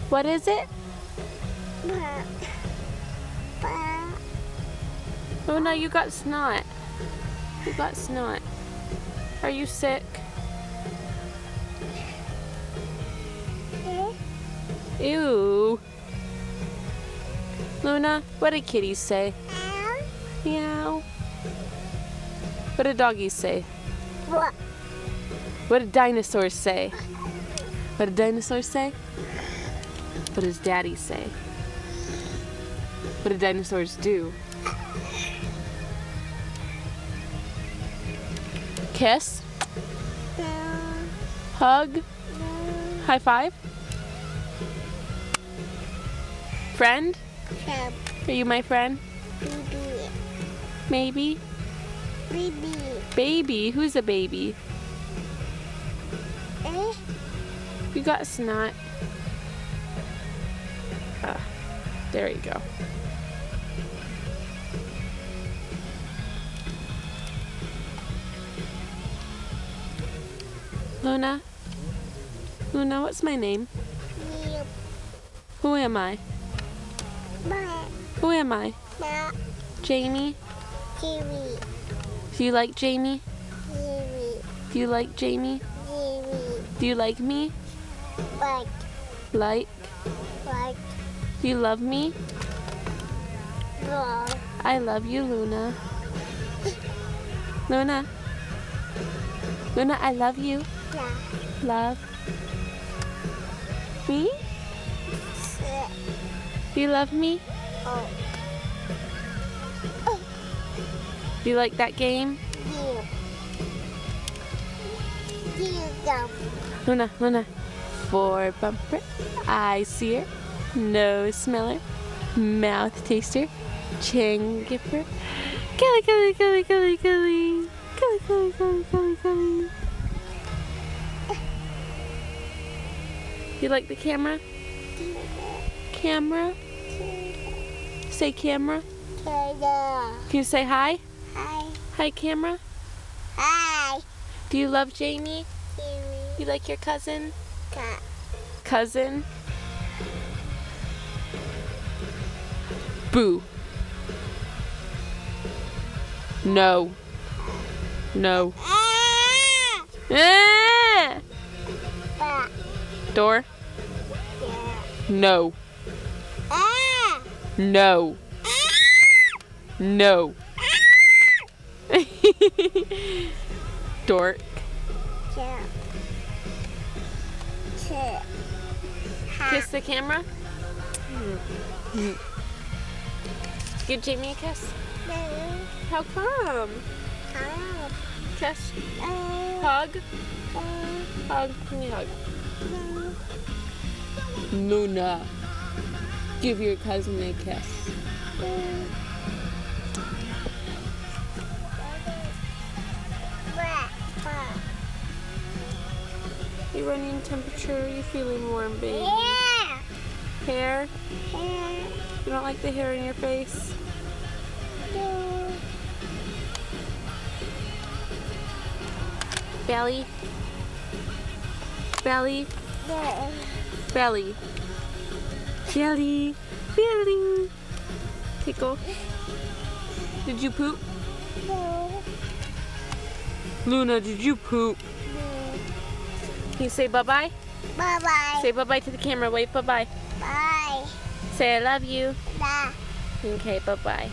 What is it? Oh no, you got snot. You got snot. Are you sick? Ew. Luna, what do kitties say? Meow. What do doggies say? What? What do dinosaurs say? What do dinosaurs say? What does Daddy say? What do dinosaurs do? Kiss? Hug? High five? Friend? Are you my friend? Maybe? Baby? Who's a baby? You got snot. There you go. Luna? Luna, what's my name? Who am I? Who am I? Jamie? Do you like Jamie? Do you like Jamie? Do you like me? Like? Do you love me? I love you, Luna. Luna? Luna, I love you. Love me? Do you love me? Do you like that game? Luna, Luna. For bumper, eye seer, nose smeller, mouth taster, chin gipper. Kelly, Kelly, Kelly, Kelly, Kelly. Kelly, Kelly, Kelly, Kelly, Kelly. You like the camera? Camera? Say camera. Can you say hi? Hi, camera. Hi. Do you love Jamie? You like your cousin? Cousin? Boo. No. No. Ah! Door? No. No. No. Dork. Kiss the camera. Give Jamie a kiss. How come? Kiss. Hug. Hug. Give me a hug. Luna. Give your cousin a kiss. You running temperature? You feeling warm, baby? Yeah. Hair? You don't like the hair in your face? No. Belly? Belly? No. Belly. Jelly. Belly. Tickle. Did you poop? No. Luna, did you poop? Can you say bye-bye? Bye-bye. Say bye-bye to the camera. Wave bye-bye. Bye. Say I love you. Bye. Okay, bye-bye.